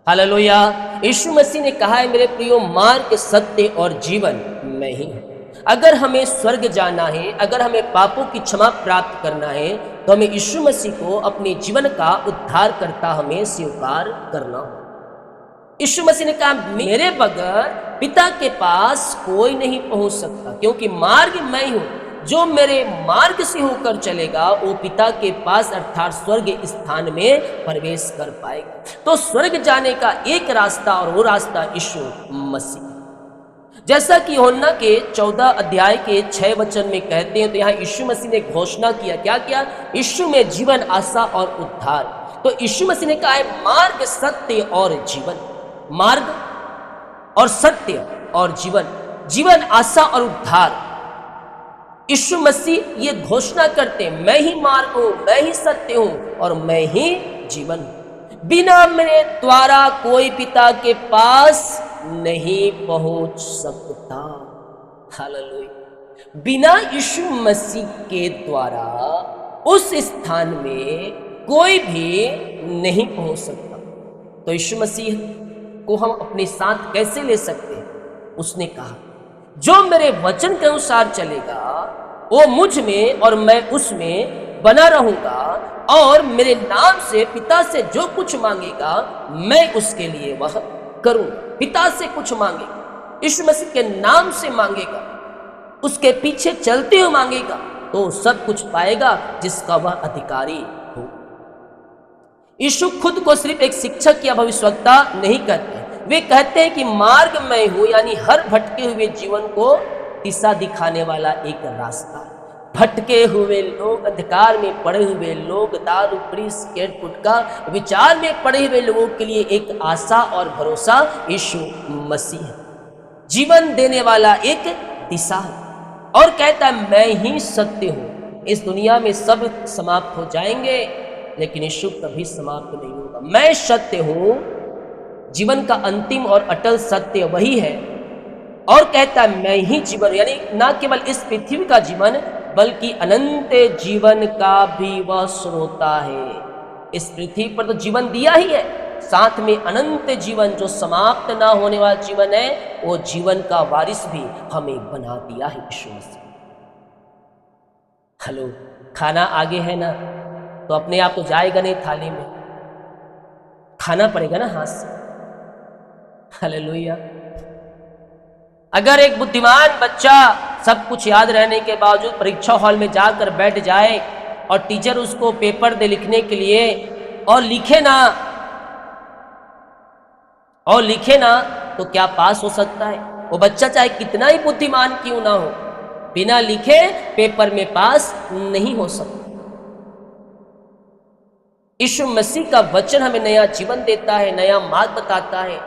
Hallelujah. यीशु मसीह ने कहा है, मेरे प्रियो, मार्ग, सत्य और जीवन मैं ही हूं। अगर हमें स्वर्ग जाना है, अगर हमें पापों की क्षमा प्राप्त करना है, तो हमें यीशु मसीह को अपने जीवन का उद्धारकर्ता हमें स्वीकार करना हो। यीशु मसीह ने कहा, मेरे बगैर पिता के पास कोई नहीं पहुंच सकता, क्योंकि मार्ग मैं ही हूं। जो मेरे मार्ग से होकर चलेगा वो पिता के पास अर्थात स्वर्ग स्थान में प्रवेश कर पाएगा। तो स्वर्ग जाने का एक रास्ता, और वो रास्ता यीशु मसीह। जैसा कि यूहन्ना के 14 अध्याय के 6 वचन में कहते हैं, तो यहाँ यीशु मसीह ने घोषणा किया, क्या किया? यीशु में जीवन, आशा और उद्धार। तो यीशु मसीह ने कहा है, मार्ग, सत्य और जीवन। मार्ग और सत्य और जीवन, जीवन, आशा और उद्धार। यीशु मसीह ये घोषणा करते, मैं ही मार्ग हूं, मैं ही सत्य हूं और मैं ही जीवन हूं। बिना मेरे द्वारा कोई पिता के पास नहीं पहुंच सकता। हालेलुया। बिना यीशु मसीह के द्वारा उस स्थान में कोई भी नहीं पहुंच सकता। तो यीशु मसीह को हम अपने साथ कैसे ले सकते हैं? उसने कहा, जो मेरे वचन के अनुसार चलेगा वो मुझ में और मैं उसमें बना रहूंगा, और मेरे नाम से पिता से जो कुछ मांगेगा मैं उसके लिए वह करूं। पिता से कुछ मांगेगा, यीशु मसीह के नाम से मांगेगा, उसके पीछे चलते हुए मांगेगा, तो सब कुछ पाएगा जिसका वह अधिकारी हो। यीशु खुद को सिर्फ एक शिक्षक या भविष्यवक्ता नहीं कहते, वे कहते हैं कि मार्ग मैं हूं, यानी हर भटके हुए जीवन को दिशा दिखाने वाला एक रास्ता। भटके हुए लोग, अंधकार में पड़े हुए लोग, दारू, बीड़ी, सिगरेट, गुटखा विचार में पड़े हुए लोगों के लिए एक आशा और भरोसा यीशु मसीह है। जीवन देने वाला एक दिशा है, और कहता है, मैं ही सत्य हूं। इस दुनिया में सब समाप्त हो जाएंगे, लेकिन यीशु कभी समाप्त नहीं होगा। मैं सत्य हूं। जीवन का अंतिम और अटल सत्य वही है, और कहता है, मैं ही जीवन, यानी ना केवल इस पृथ्वी का जीवन बल्कि अनंत जीवन का भी वह श्रोता है। इस पृथ्वी पर तो जीवन दिया ही है, साथ में अनंत जीवन जो समाप्त ना होने वाला जीवन है, वो जीवन का वारिस भी हमें बना दिया है यीशु मसीह। हेलो, खाना आगे है ना, तो अपने आप तो जाएगा नहीं, थाली में खाना पड़ेगा ना हाथ से। हालेलुया। अगर एक बुद्धिमान बच्चा सब कुछ याद रहने के बावजूद परीक्षा हॉल में जाकर बैठ जाए और टीचर उसको पेपर दे लिखने के लिए, और लिखे ना तो क्या पास हो सकता है? वो बच्चा चाहे कितना ही बुद्धिमान क्यों ना हो, बिना लिखे पेपर में पास नहीं हो सकता। यीशु मसीह का वचन हमें नया जीवन देता है, नया मार्ग बताता है।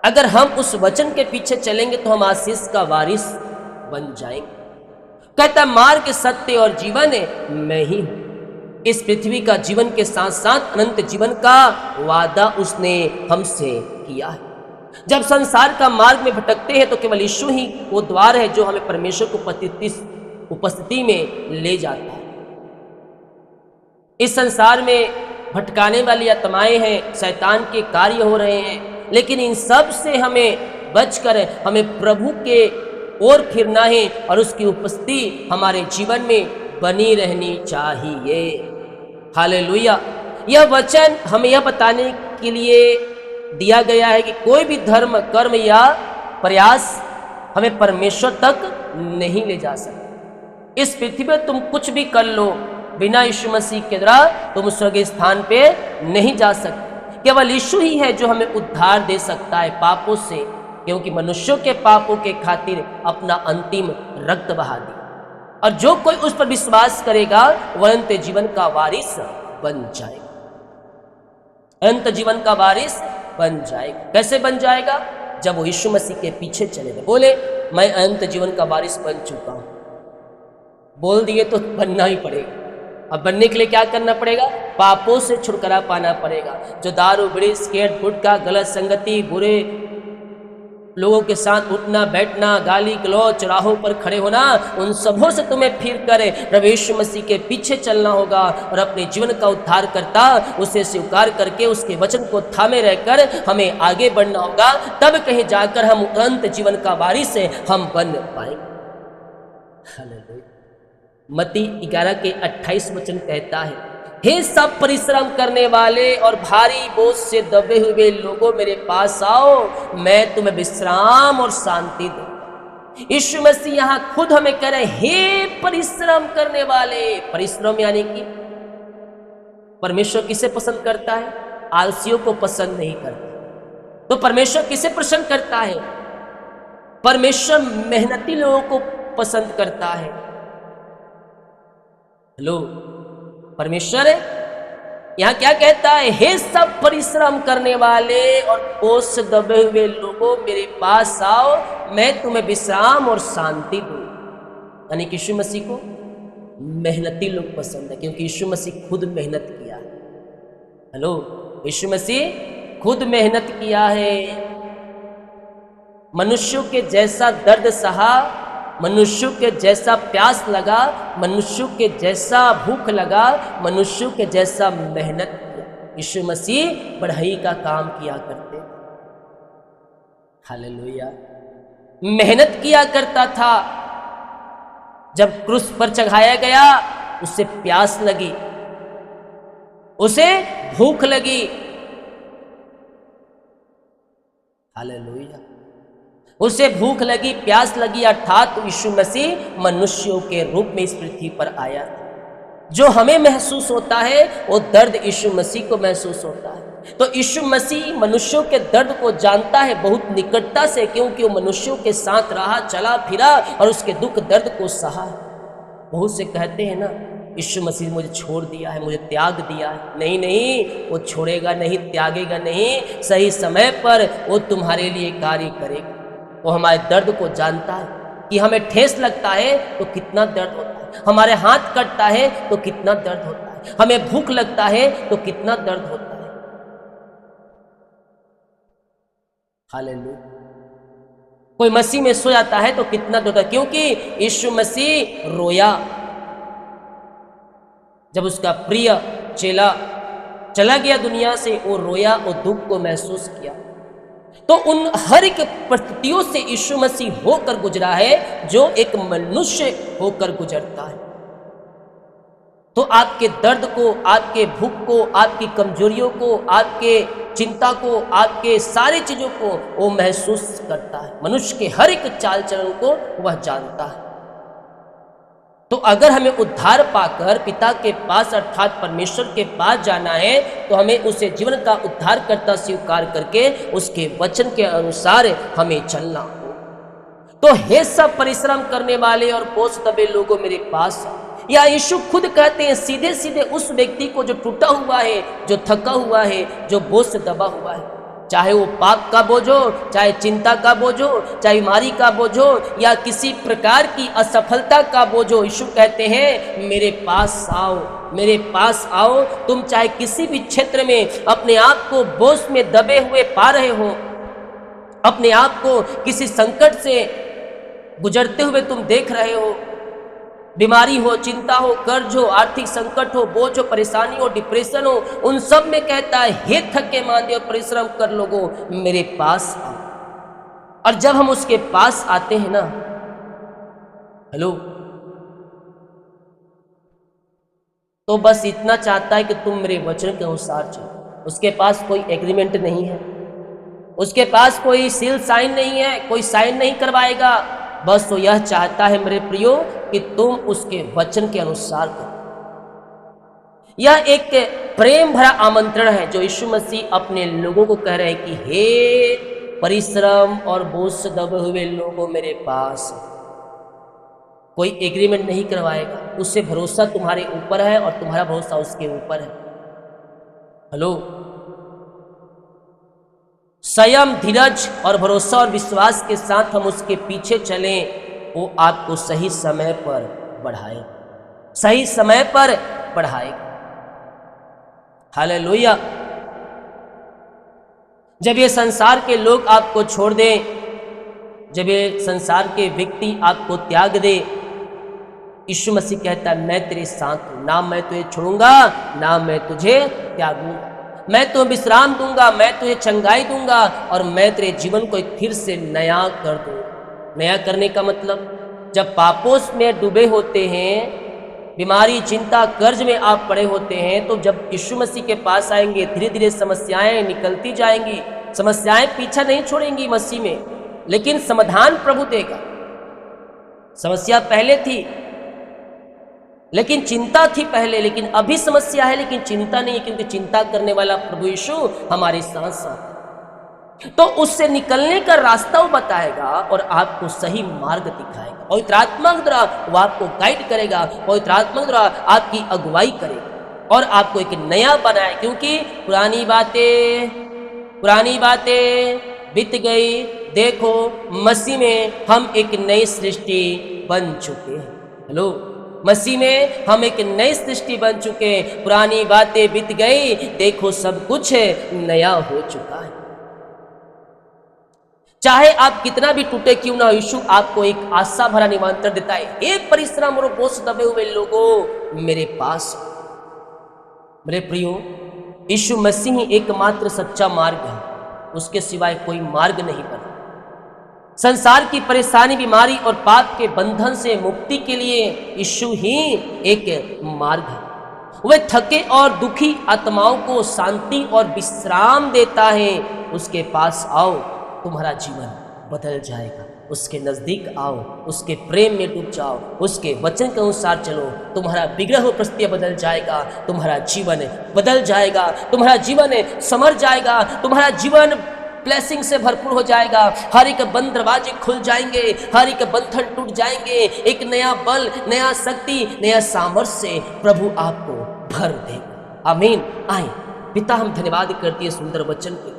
अगर हम उस वचन के पीछे चलेंगे तो हम आशीष का वारिस बन जाएंगे। कहता, मार्ग, सत्य और जीवन मैं ही हूं। इस पृथ्वी का जीवन के साथ साथ अनंत जीवन का वादा उसने हमसे किया है। जब संसार का मार्ग में भटकते हैं तो केवल यीशु ही वो द्वार है जो हमें परमेश्वर को उपस्थिति में ले जाता है। इस संसार में भटकाने वाली आत्माएं हैं, शैतान के कार्य हो रहे हैं, लेकिन इन सब से हमें बचकर हमें प्रभु के ओर फिरना है, और उसकी उपस्थिति हमारे जीवन में बनी रहनी चाहिए। हालेलुया। यह वचन हमें यह बताने के लिए दिया गया है कि कोई भी धर्म, कर्म या प्रयास हमें परमेश्वर तक नहीं ले जा सकता। इस पृथ्वी पर तुम कुछ भी कर लो, बिना यीशु मसीह के द्वारा तुम स्वर्ग स्थान पे नहीं जा सकते। केवल यीशु ही है जो हमें उद्धार दे सकता है पापों से, क्योंकि मनुष्यों के पापों के खातिर अपना अंतिम रक्त बहा दिया, और जो कोई उस पर विश्वास करेगा वह अनंत जीवन का वारिस बन जाएगा। अनंत जीवन का वारिस बन जाएगा। कैसे बन जाएगा? जब वो यीशु मसीह के पीछे चलेगा। बोले, मैं अनंत जीवन का वारिस बन चुका हूं। बोल दिए तो बनना ही पड़ेगा। अब बनने के लिए क्या करना पड़ेगा? पापों से छुटकारा पाना पड़ेगा। जो दारू, बीड़ी, सिगरेट, गुटखा, गलत संगति, बुरे लोगों के साथ उठना बैठना, गाली गलौज, चौराहों पर खड़े होना, उन सबों से तुम्हें फिर कर प्रभु यीशु मसीह के पीछे चलना होगा और अपने जीवन का उद्धार करता उसे स्वीकार करके उसके वचन को थामे रहकर हमें आगे बढ़ना होगा। तब कहीं जाकर हम अनंत जीवन का वारिस हम बन पाएंगे। हालेलुया। मत्ती 11 के 28 वचन कहता है, हे सब परिश्रम करने वाले और भारी बोझ से दबे हुए लोगों मेरे पास आओ, मैं तुम्हें विश्राम और शांति दूं। यीशु मसीह यहाँ खुद हमें कह रहे, हे परिश्रम करने वाले। परिश्रम यानी कि परमेश्वर किसे पसंद करता है? आलसियों को पसंद नहीं करता। तो परमेश्वर किसे पसंद करता है? परमेश्वर मेहनती लोगों को पसंद करता है। हेलो, परमेश्वर यहां क्या कहता है? हे सब परिश्रम करने वाले और बोझ से दबे हुए लोगों मेरे पास आओ, मैं तुम्हें विश्राम और शांति दूं। यानी कि यीशु मसीह को मेहनती लोग पसंद है, क्योंकि यीशु मसीह खुद मेहनत किया है। हेलो, यीशु मसीह खुद मेहनत किया है। मनुष्यों के जैसा दर्द सहा, मनुष्यों के जैसा प्यास लगा, मनुष्यों के जैसा भूख लगा, मनुष्यों के जैसा मेहनत किया। यीशु मसीह बढ़ई का काम किया करते। हालेलुया। मेहनत किया करता था। जब क्रूस पर चढ़ाया गया उसे प्यास लगी, उसे भूख लगी। हालेलुया। उसे भूख लगी, प्यास लगी, अर्थात यीशु मसीह मनुष्यों के रूप में इस पृथ्वी पर आया। जो हमें महसूस होता है वो दर्द यीशु मसीह को महसूस होता है। तो यीशु मसीह मनुष्यों के दर्द को जानता है बहुत निकटता से, क्योंकि वो मनुष्यों के साथ रहा, चला फिरा और उसके दुख दर्द को सहा। बहुत से कहते हैं ना, यीशु मसीह मुझे छोड़ दिया है, मुझे त्याग दिया है। नहीं नहीं, वो छोड़ेगा नहीं, त्यागेगा नहीं। सही समय पर वो तुम्हारे लिए कार्य करेगा। वो हमारे दर्द को जानता है कि हमें ठेस लगता है तो कितना दर्द होता है, हमारे हाथ कटता है तो कितना दर्द होता है, हमें भूख लगता है तो कितना दर्द होता है। हालेलुया। कोई मसीह में सो जाता है तो कितना दर्द होता है, क्योंकि यीशु मसीह रोया। जब उसका प्रिय चेला चला गया दुनिया से, वो रोया और दुख को महसूस किया। तो उन हर एक परिस्थितियों से यीशु मसीह होकर गुजरा है, जो एक मनुष्य होकर गुजरता है। तो आपके दर्द को, आपके भूख को, आपकी कमजोरियों को, आपके चिंता को, आपके सारी चीजों को वो महसूस करता है। मनुष्य के हर एक चाल चलन को वह जानता है। तो अगर हमें उद्धार पाकर पिता के पास अर्थात परमेश्वर के पास जाना है, तो हमें उसे जीवन का उद्धार करता स्वीकार करके उसके वचन के अनुसार हमें चलना हो। तो हे सब परिश्रम करने वाले और बोझ दबे लोगों मेरे पास, या यीशु खुद कहते हैं सीधे सीधे उस व्यक्ति को जो टूटा हुआ है, जो थका हुआ है, जो बोझ से दबा हुआ है, चाहे वो पाप का बोझ हो, चाहे चिंता का बोझ हो, चाहे बीमारी का बोझ हो, या किसी प्रकार की असफलता का बोझ हो। यीशु कहते हैं मेरे पास आओ, मेरे पास आओ। तुम चाहे किसी भी क्षेत्र में अपने आप को बोझ में दबे हुए पा रहे हो, अपने आप को किसी संकट से गुजरते हुए तुम देख रहे हो, बीमारी हो, चिंता हो, कर्ज हो, आर्थिक संकट हो, बोझ हो, परेशानी हो, डिप्रेशन हो, उन सब में कहता है हे थके मांदे और परिश्रम कर लोगों मेरे पास आओ। और जब हम उसके पास आते हैं ना, हेलो, तो बस इतना चाहता है कि तुम मेरे वचन के अनुसार चलो। उसके पास कोई एग्रीमेंट नहीं है, उसके पास कोई सील साइन नहीं है, कोई साइन नहीं करवाएगा। बस वो यह चाहता है मेरे प्रियो कि तुम उसके वचन के अनुसार करो। यह एक प्रेम भरा आमंत्रण है जो यीशु मसीह अपने लोगों को कह रहे हैं कि हे परिश्रम और बोझ से दबे हुए लोगों मेरे पास। कोई एग्रीमेंट नहीं करवाएगा, उससे भरोसा तुम्हारे ऊपर है और तुम्हारा भरोसा उसके ऊपर है। हेलो, संयम, धीरज और भरोसा और विश्वास के साथ हम उसके पीछे चलें, वो आपको सही समय पर बढ़ाए, सही समय पर बढ़ाए। हालेलुया। जब ये संसार के लोग आपको छोड़ दें, जब ये संसार के व्यक्ति आपको त्याग दे, यीशु मसीह कहता है मैं तेरे साथ हूं, ना मैं तुझे छोड़ूंगा ना मैं तुझे त्यागूंगा, मैं तुम्हें विश्राम दूंगा, मैं तुझे चंगाई दूंगा और मैं तेरे जीवन को एक फिर से नया कर दूंगा। नया करने का मतलब जब पापों में डूबे होते हैं, बीमारी चिंता कर्ज में आप पड़े होते हैं, तो जब यीशु मसीह के पास आएंगे धीरे धीरे समस्याएं निकलती जाएंगी। समस्याएं पीछा नहीं छोड़ेंगी मसीह में, लेकिन समाधान प्रभु देगा। समस्या पहले थी लेकिन चिंता थी पहले, लेकिन अभी समस्या है लेकिन चिंता नहीं है, क्योंकि चिंता करने वाला प्रभु यीशु हमारे साथ साथ। तो उससे निकलने का रास्ता वो बताएगा और आपको सही मार्ग दिखाएगा। पवित्र आत्मा के द्वारा वो आपको गाइड करेगा, पवित्र आत्मा के द्वारा आपकी अगुवाई करेगा और आपको एक नया बनाए, क्योंकि पुरानी बातें बीत गई, देखो मसीह में हम एक नई सृष्टि बन चुके हैं। हेलो, मसीह में हम एक नई सृष्टि बन चुके हैं, पुरानी बातें बीत गई, देखो सब कुछ नया हो चुका है। चाहे आप कितना भी टूटे क्यों ना, यीशु आपको एक आशा भरा निमंत्रण देता है, हे परिश्रम और बोझ दबे हुए लोगों मेरे पास। मेरे प्रियो, यीशु मसीह ही एकमात्र सच्चा मार्ग है, उसके सिवाय कोई मार्ग नहीं बना। संसार की परेशानी, बीमारी और पाप के बंधन से मुक्ति के लिए यीशु ही एक मार्ग है। वह थके और दुखी आत्माओं को शांति और विश्राम देता है। उसके पास आओ, तुम्हारा जीवन बदल जाएगा। उसके नजदीक आओ, उसके प्रेम में डूब जाओ, उसके वचन के अनुसार चलो, तुम्हारा बिगड़ा हुआ परिस्थिति बदल जाएगा, तुम्हारा जीवन बदल जाएगा, तुम्हारा जीवन संवर जाएगा, तुम्हारा जीवन ब्लेसिंग से भरपूर हो जाएगा। हर एक बंद दरवाजे खुल जाएंगे, हर एक बंधन टूट जाएंगे। एक नया बल, नया शक्ति, नया सामर्थ्य से प्रभु आपको भर देगा। आमीन। आए पिता, हम धन्यवाद करते हैं सुंदर वचन के।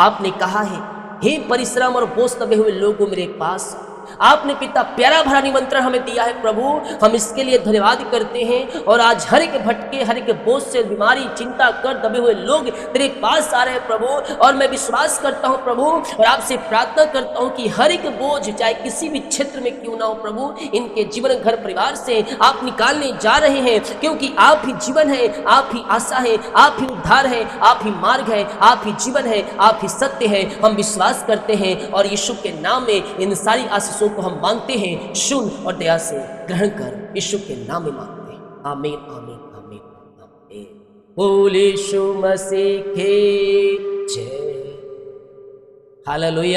आपने कहा है, हे परिश्रम और बोझ दबे हुए लोगों मेरे पास। आपने पिता प्यारा भरा निमंत्रण हमें दिया है प्रभु, हम इसके लिए धन्यवाद करते हैं। और आज हर एक भटके, हर एक बोझ से, बीमारी चिंता कर दबे हुए लोग तेरे पास आ रहे हैं प्रभु। और मैं विश्वास करता हूं प्रभु, और आपसे प्रार्थना करता हूं कि हर एक बोझ, चाहे किसी भी क्षेत्र में क्यों ना हो प्रभु, इनके जीवन घर परिवार से आप निकालने जा रहे हैं, क्योंकि आप ही जीवन है, आप ही आशा है, आप ही उद्धार है, आप ही मार्ग है, आप ही जीवन है, आप ही सत्य है। हम विश्वास करते हैं और यीशु के नाम में इन सारी आशीषों को हम मांगते हैं। सुन और दया से ग्रहण कर, यीशु के नाम में मांगते हैं। आमीन, आमीन, आमीन, आमीन। बोल यीशु मसीह की जय। हालेलुया।